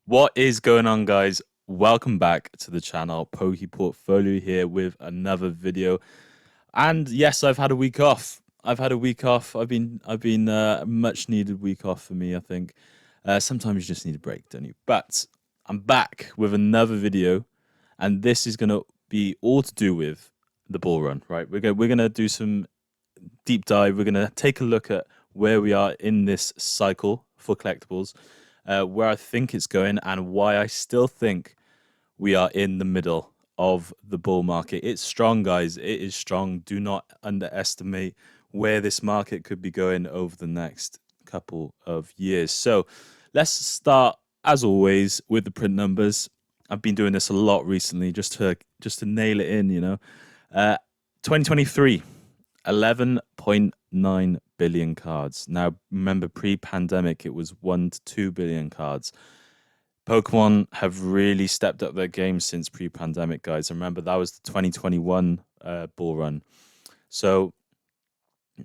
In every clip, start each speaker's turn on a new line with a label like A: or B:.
A: What is going on, guys? Welcome back to the channel. Pokeportfolio here with another video. And yes, I've had a week off. I've been a much needed week off for me, I think. Sometimes you just need a break, don't you? But I'm back with another video, and this is gonna be all to do with the bull run, right? We're gonna do some deep dive. We're gonna take a look at where we are in this cycle for collectibles, where I think it's going, and why I still think we are in the middle of the bull market. It's strong, guys. It is strong. Do not underestimate where this market could be going over the next couple of years. So let's start, as always, with the print numbers. I've been doing this a lot recently just to nail it in, 2023, 11.9 billion cards. Now, remember, pre-pandemic, it was 1 to 2 billion cards. Pokemon have really stepped up their game since pre-pandemic, guys. Remember, that was the 2021 bull run. So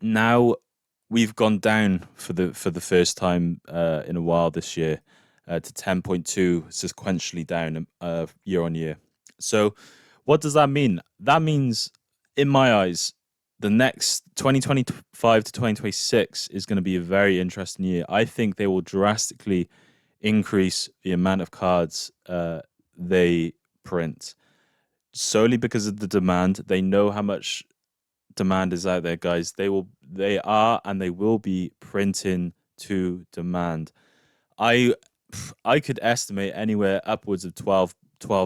A: now we've gone down for the first time in a while this year to 10.2, sequentially down year on year. So what does that mean? That means, in my eyes, the next 2025 to 2026 is going to be a very interesting year. I think they will drastically increase the amount of cards they print solely because of the demand. They know how much demand is out there, guys. They will be printing to demand. I I could estimate anywhere upwards of 12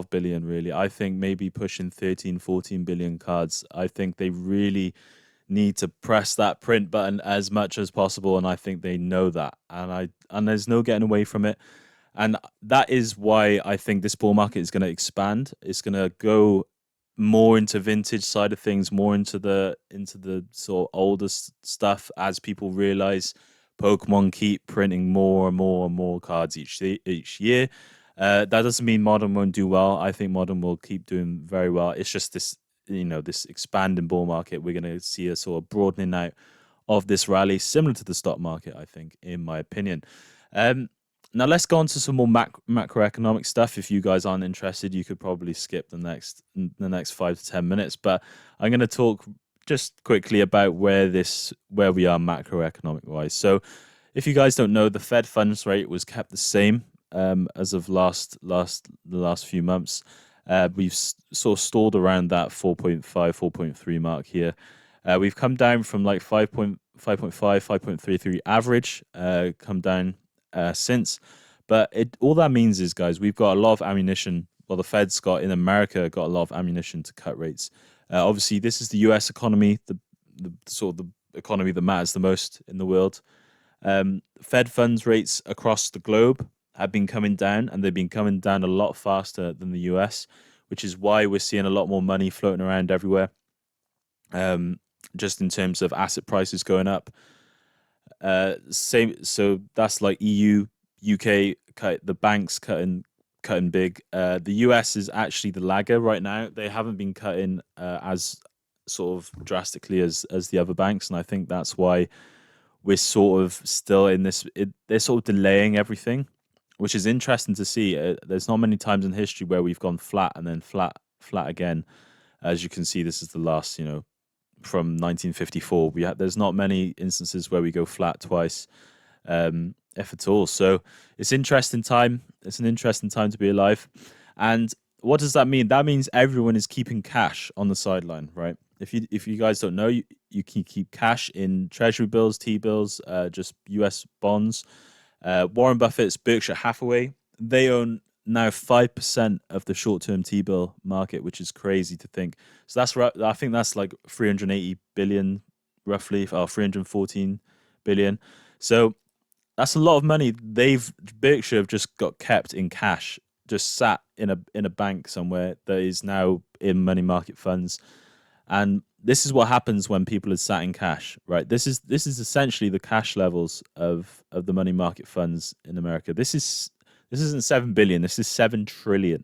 A: billion, really. I think maybe pushing 13, 14 billion cards. I think they really need to press that print button as much as possible, and I think they know that. And there's no getting away from it. And that is why I think this bull market is going to expand. It's going to go more into vintage side of things, more into the sort of older stuff, as people realize Pokemon keep printing more and more and more cards each year. That doesn't mean modern won't do well. I think modern will keep doing very well. It's just this expanding bull market. We're going to see a sort of broadening out of this rally, similar to the stock market, I think, in my opinion. Um, Now let's go on to some more macroeconomic stuff. If you guys aren't interested, you could probably skip the next 5 to 10 minutes. But I'm going to talk just quickly about where we are macroeconomic wise. So, if you guys don't know, the Fed funds rate was kept the same as of the last few months. We've sort of stalled around that 4.5, 4.3 mark here. We've come down from like 5.5, 5.33 average, come down since. But all that means is, guys, we've got a lot of ammunition. Well, the Fed's got in America got a lot of ammunition to cut rates. Obviously, this is the U.S. economy, the sort of the economy that matters the most in the world. Fed funds rates across the globe have been coming down, and they've been coming down a lot faster than the US, which is why we're seeing a lot more money floating around everywhere. Just in terms of asset prices going up. Same, so that's like EU, UK, the banks cutting big. The US is actually the lagger right now. They haven't been cutting as sort of drastically as the other banks, and I think that's why we're sort of still in this. They're sort of delaying everything, which is interesting to see. There's not many times in history where we've gone flat and then flat again. As you can see, this is the last, from 1954. There's not many instances where we go flat twice, if at all. So it's interesting time. It's an interesting time to be alive. And what does that mean? That means everyone is keeping cash on the sideline, right? If you guys don't know, you can keep cash in Treasury bills, T-bills, just US bonds. Warren Buffett's Berkshire Hathaway, they own now 5% of the short-term T-bill market, which is crazy to think. So I think that's like 380 billion, roughly, or 314 billion. So that's a lot of money. Berkshire have just got kept in cash, just sat in a bank somewhere that is now in money market funds. And this is what happens when people are sat in cash, right? This is essentially the cash levels of the money market funds in America. This isn't 7 billion. This is 7 trillion.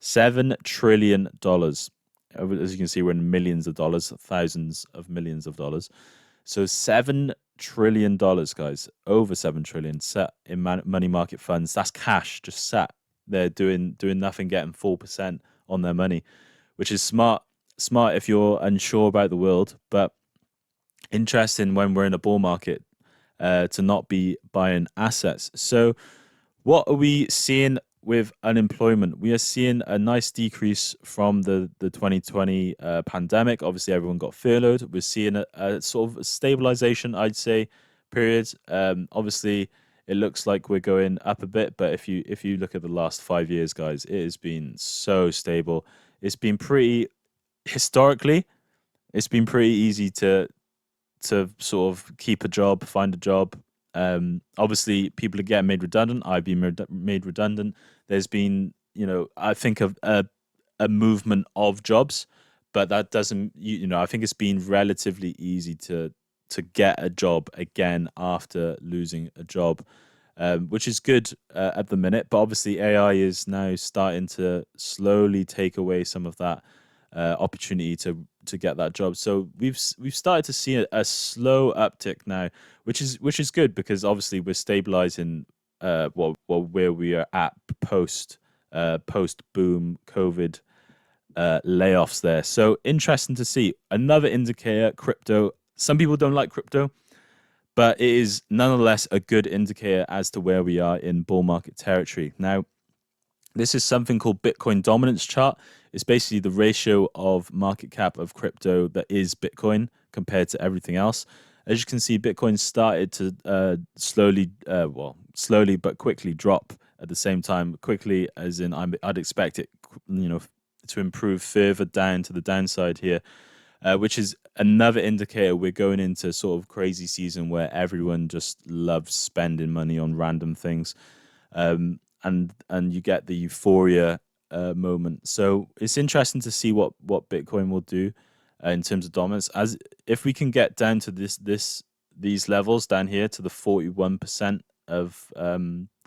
A: $7 trillion. As you can see, we're in millions of dollars, thousands of millions of dollars. So $7 trillion, guys, over 7 trillion set in money market funds. That's cash just sat there doing nothing, getting 4% on their money, which is smart. Smart if you're unsure about the world, but interesting when we're in a bull market to not be buying assets. So what are we seeing with unemployment? We are seeing a nice decrease from the 2020 pandemic. Obviously, everyone got furloughed. We're seeing a sort of stabilization, I'd say, period. Obviously, it looks like we're going up a bit, but if you look at the last 5 years, guys, it has been so stable. It's been pretty historically. It's been pretty easy to sort of keep a job, find a job. Obviously, people are getting made redundant. I've been made redundant. There's been, I think of a movement of jobs, but that doesn't, I think it's been relatively easy to get a job again after losing a job, which is good at the minute. But obviously, AI is now starting to slowly take away some of that opportunity to get that job. So we've started to see a slow uptick now, which is good because obviously we're stabilizing where we are at post boom COVID layoffs there. So interesting to see. Another indicator, crypto. Some people don't like crypto, but it is nonetheless a good indicator as to where we are in bull market territory. Now, this is something called Bitcoin dominance chart. It's basically the ratio of market cap of crypto that is Bitcoin compared to everything else. As you can see, Bitcoin started to slowly but quickly drop at the same time. Quickly, as in I'd expect it, to improve further down to the downside here, which is another indicator we're going into sort of crazy season where everyone just loves spending money on random things. And you get the euphoria moment. So it's interesting to see what Bitcoin will do in terms of dominance. As if we can get down to these levels down here to the 41% of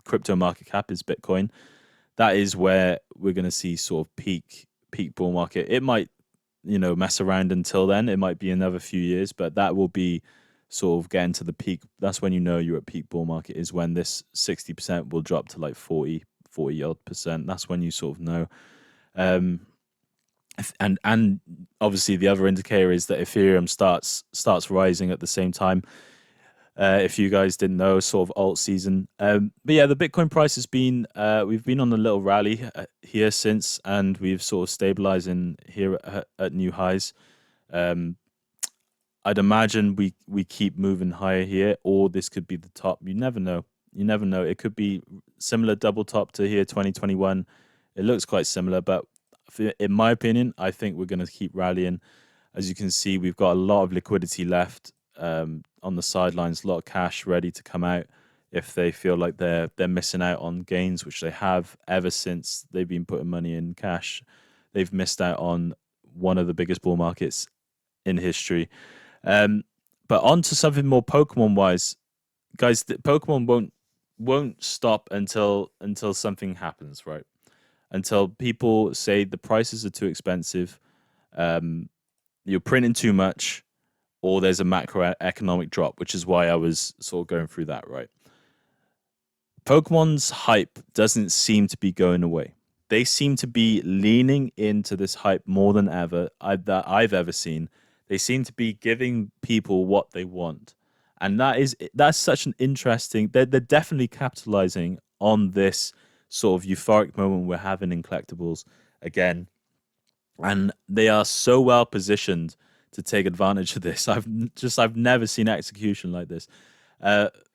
A: crypto market cap is Bitcoin, that is where we're going to see sort of peak bull market. It might mess around until then. It might be another few years, but that will be sort of getting to the peak. That's when you're at peak bull market, is when this 60% will drop to like 40 odd percent. That's when you sort of know. And obviously the other indicator is that Ethereum starts rising at the same time. If you guys didn't know, sort of alt season. But yeah, the Bitcoin price has been, we've been on a little rally here since, and we've sort of stabilizing here at new highs. I'd imagine we keep moving higher here, or this could be the top. You never know. You never know. It could be similar double top to here 2021. It looks quite similar, but in my opinion, I think we're going to keep rallying. As you can see, we've got a lot of liquidity left on the sidelines, a lot of cash ready to come out if they feel like they're missing out on gains, which they have ever since they've been putting money in cash. They've missed out on one of the biggest bull markets in history. But on to something more Pokemon wise, guys. Pokemon won't stop until something happens, right? Until people say the prices are too expensive, you're printing too much, or there's a macroeconomic drop, which is why I was sort of going through that, right? Pokemon's hype doesn't seem to be going away. They seem to be leaning into this hype more than ever that I've ever seen. They seem to be giving people what they want, and that's such an interesting. They're definitely capitalizing on this sort of euphoric moment we're having in collectibles again, and they are so well positioned to take advantage of this. I've never seen execution like this.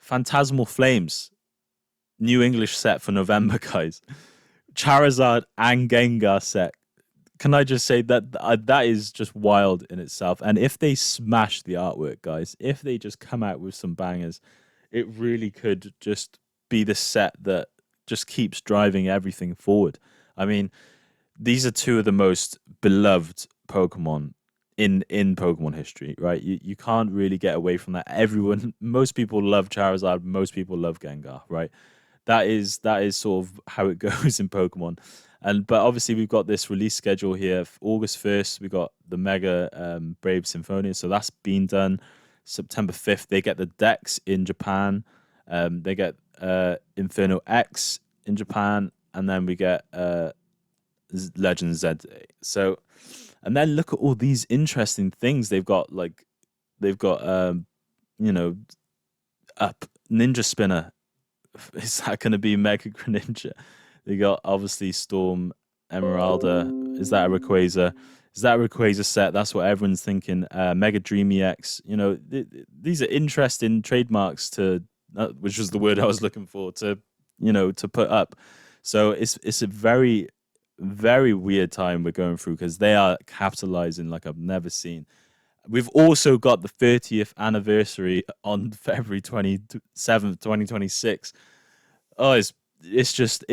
A: Phantasmal Flames, new English set for November, guys. Charizard and Gengar set. Can I just say that that is just wild in itself? And if they smash the artwork, guys, if they just come out with some bangers, it really could just be the set that just keeps driving everything forward. I mean, these are two of the most beloved Pokemon in Pokemon history, right? You can't really get away from that. Most people love Charizard, most people love Gengar, right? That is sort of how it goes in Pokemon. But obviously we've got this release schedule here. August 1st, we got the Mega Brave Symphonia, so that's been done. September 5th, they get the Dex in Japan. They get Inferno X in Japan, and then we get Legend Z. So, and then look at all these interesting things they've got. Like they've got, you know, up Ninja Spinner. Is that going to be Mega Greninja? They got obviously Storm Emeralda. Is that a Rayquaza? Is that a Rayquaza set? That's what everyone's thinking. Mega Dreamy X. You know, these are interesting trademarks to, which was the word I was looking for, to, you know, to put up. So it's a very, very weird time we're going through because they are capitalizing like I've never seen. We've also got the 30th anniversary on February 27th, 2026. Oh, it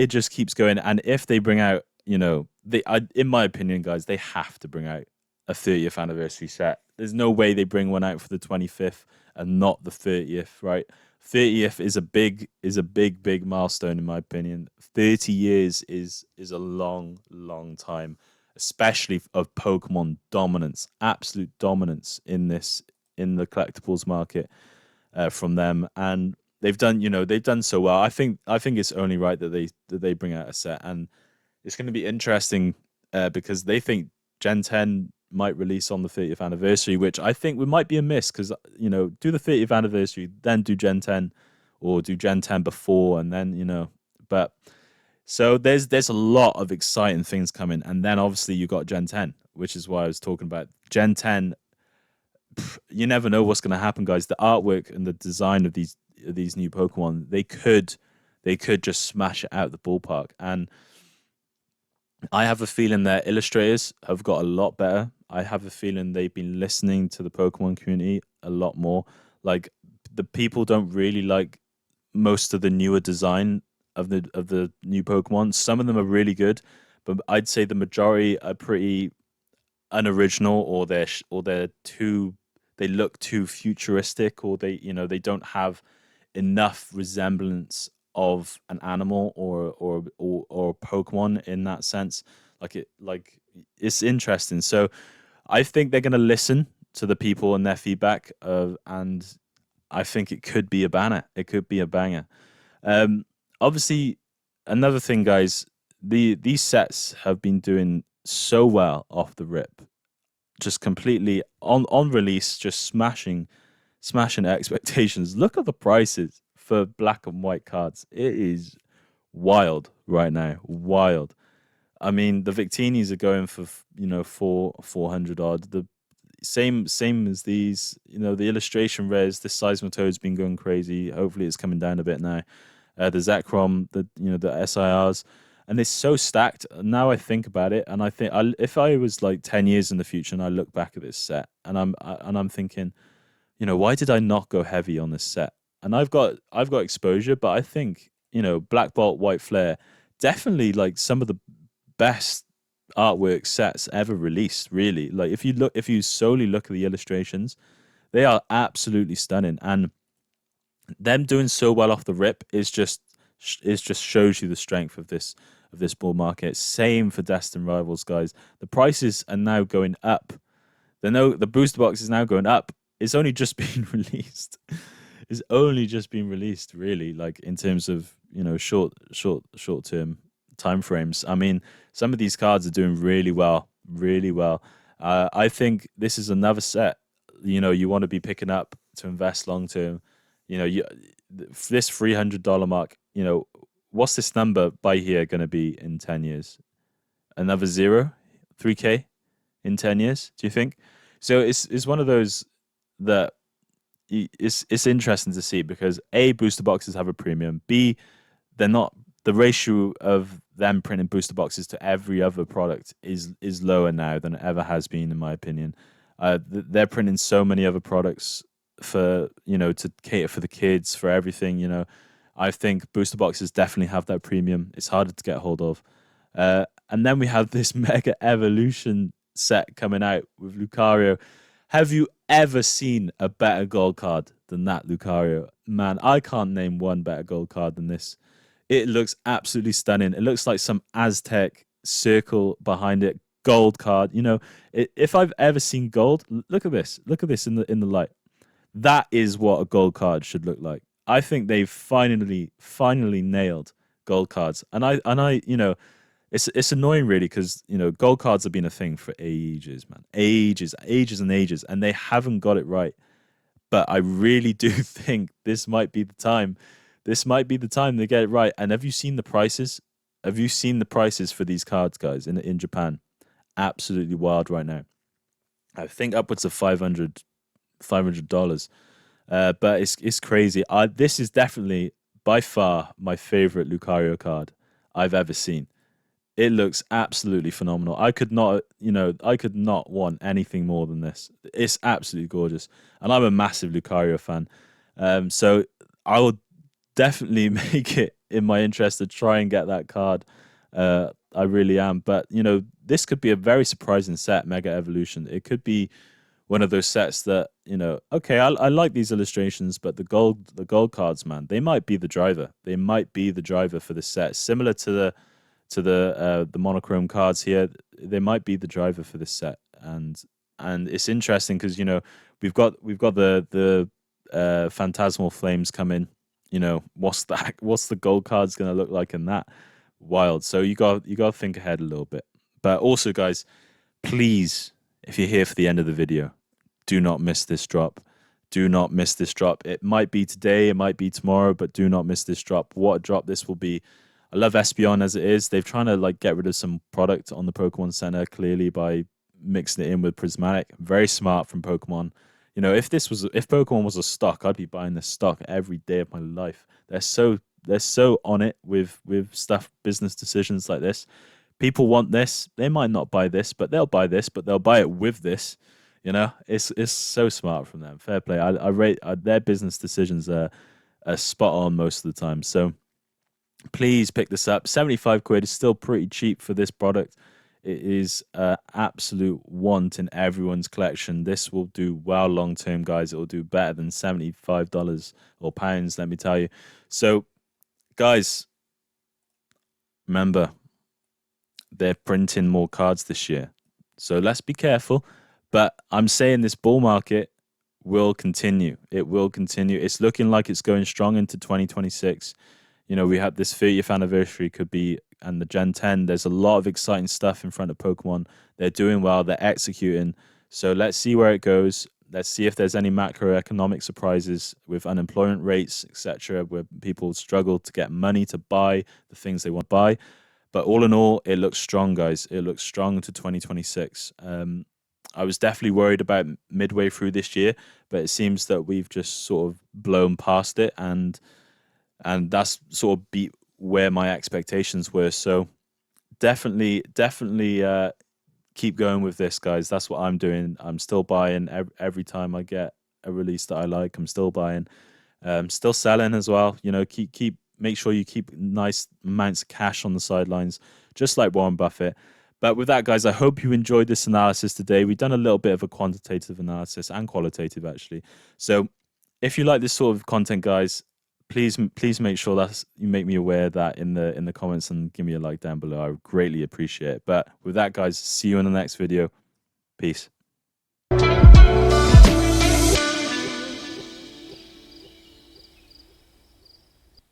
A: just keeps going. And if they bring out, you know, in my opinion, guys, they have to bring out a 30th anniversary set. There's no way they bring one out for the 25th and not the 30th, right? 30th is a big milestone in my opinion. 30 years is a long, long time, especially of Pokemon dominance, absolute dominance in the collectibles market from them. And they've done so well. I think it's only right that they bring out a set, and it's going to be interesting because they think Gen 10 might release on the 30th anniversary, which I think we might be a miss because do the 30th anniversary, then do Gen 10, or do Gen 10 before, and then but. So there's a lot of exciting things coming, and then obviously you got Gen 10, which is why I was talking about Gen 10. You never know what's going to happen, guys. The artwork and the design of these new Pokemon, they could just smash it out the ballpark. And I have a feeling their illustrators have got a lot better. I have a feeling they've been listening to the Pokemon community a lot more. Like the people don't really like most of the newer design of the new Pokemon. Some of them are really good, but I'd say the majority are pretty unoriginal, or they're too, they look too futuristic, or they don't have enough resemblance of an animal or Pokemon in that sense. Like it's interesting. So I think they're going to listen to the people and their feedback, and I think it could be a banner. It could be a banger. Um, Obviously, another thing, guys, these sets have been doing so well off the rip, just completely on release, just smashing expectations. Look at the prices for black and white cards. It is wild right now. Wild. I mean, the Victinis are going for 400 odd. The same as these. The illustration rares. This Seismitoad's been going crazy. Hopefully, it's coming down a bit now. The Zekrom, the SIRs, and it's so stacked. Now I think about it, and I think if I was like 10 years in the future and I look back at this set, and I'm thinking, why did I not go heavy on this set? And I've got exposure, but I think Black Bolt, White Flare, definitely like some of the best artwork sets ever released. Really, like if you solely look at the illustrations, they are absolutely stunning, and them doing so well off the rip is just shows you the strength of this bull market. Same for Destined Rivals, guys. The prices are now going up. The booster box is now going up. It's only just been released. It's only just been released, really. Like in terms of short term time frames. I mean, some of these cards are doing really well, really well. I think this is another set. You want to be picking up to invest long term. This $300 mark. What's this number by here going to be in 10 years? Another zero, 3K in 10 years, do you think? So it's one of those that it's interesting to see, because A, booster boxes have a premium. B, they're not, the ratio of them printing booster boxes to every other product is lower now than it ever has been, in my opinion. They're printing so many other products for to cater for the kids, for everything. I think booster boxes definitely have that premium. It's harder to get hold of. And then we have this Mega Evolution set coming out with Lucario. Have you ever seen a better gold card than that Lucario? Man, I can't name one better gold card than this. It looks absolutely stunning. It looks like some Aztec circle behind it. Gold card. If I've ever seen gold, look at this. Look at this in the light. That is what a gold card should look like. I think they've finally nailed gold cards. And I it's annoying really because gold cards have been a thing for ages, man. Ages and ages, and they haven't got it right. But I really do think this might be the time. This might be the time they get it right. And have you seen the prices? Have you seen the prices for these cards, guys, in Japan? Absolutely wild right now. I think upwards of $500. But it's crazy. This is definitely by far my favorite Lucario card I've ever seen. It looks absolutely phenomenal. I could not want anything more than this. It's absolutely gorgeous, and I'm a massive Lucario fan. So I will definitely make it in my interest to try and get that card. I really am. But this could be a very surprising set, Mega Evolution. It could be one of those sets that okay, I like these illustrations, but the gold cards, man, they might be the driver. They might be the driver for the set, similar to the monochrome cards here. They might be the driver for this set, and it's interesting because we've got the phantasmal flames come in. What's that? What's the gold cards gonna look like in that? Wild. So you got to think ahead a little bit. But also, guys, please, if you're here for the end of the video, do not miss this drop. Do not miss this drop. It might be today, it might be tomorrow, but do not miss this drop. What a drop this will be. I love Espeon as it is. They've trying to get rid of some product on the Pokemon Center clearly by mixing it in with Prismatic. Very smart from Pokemon. If Pokemon was a stock, I'd be buying this stock every day of my life. They're so on it with stuff, business decisions like this. People want this. They might not buy this, but they'll buy this, but they'll buy it with this. It's so smart from them. Fair play. I rate their business decisions are spot on most of the time. So please pick this up. 75 quid is still pretty cheap for this product. It is an absolute want in everyone's collection. This will do well long term, guys. It will do better than $75 or pounds, let me tell you. So, guys, remember, they're printing more cards this year. So let's be careful. But I'm saying this bull market will continue. It will continue. It's looking like it's going strong into 2026. We have this 30th anniversary could be, and the Gen 10. There's a lot of exciting stuff in front of Pokemon. They're doing well. They're executing. So let's see where it goes. Let's see if there's any macroeconomic surprises with unemployment rates, etc., where people struggle to get money to buy the things they want to buy. But all in all, it looks strong, guys. It looks strong to 2026. I was definitely worried about midway through this year, but it seems that we've just sort of blown past it, and that's sort of beat where my expectations were. So definitely keep going with this, guys. That's what I'm doing. I'm still buying every time I get a release that I like. I'm still buying, still selling as well. Make sure you keep nice amounts of cash on the sidelines, just like Warren Buffett. But with that, guys, I hope you enjoyed this analysis today. We've done a little bit of a quantitative analysis and qualitative, actually. So if you like this sort of content, guys, please make sure that you make me aware of that in the comments and give me a like down below. I would greatly appreciate it. But with that, guys, see you in the next video. Peace.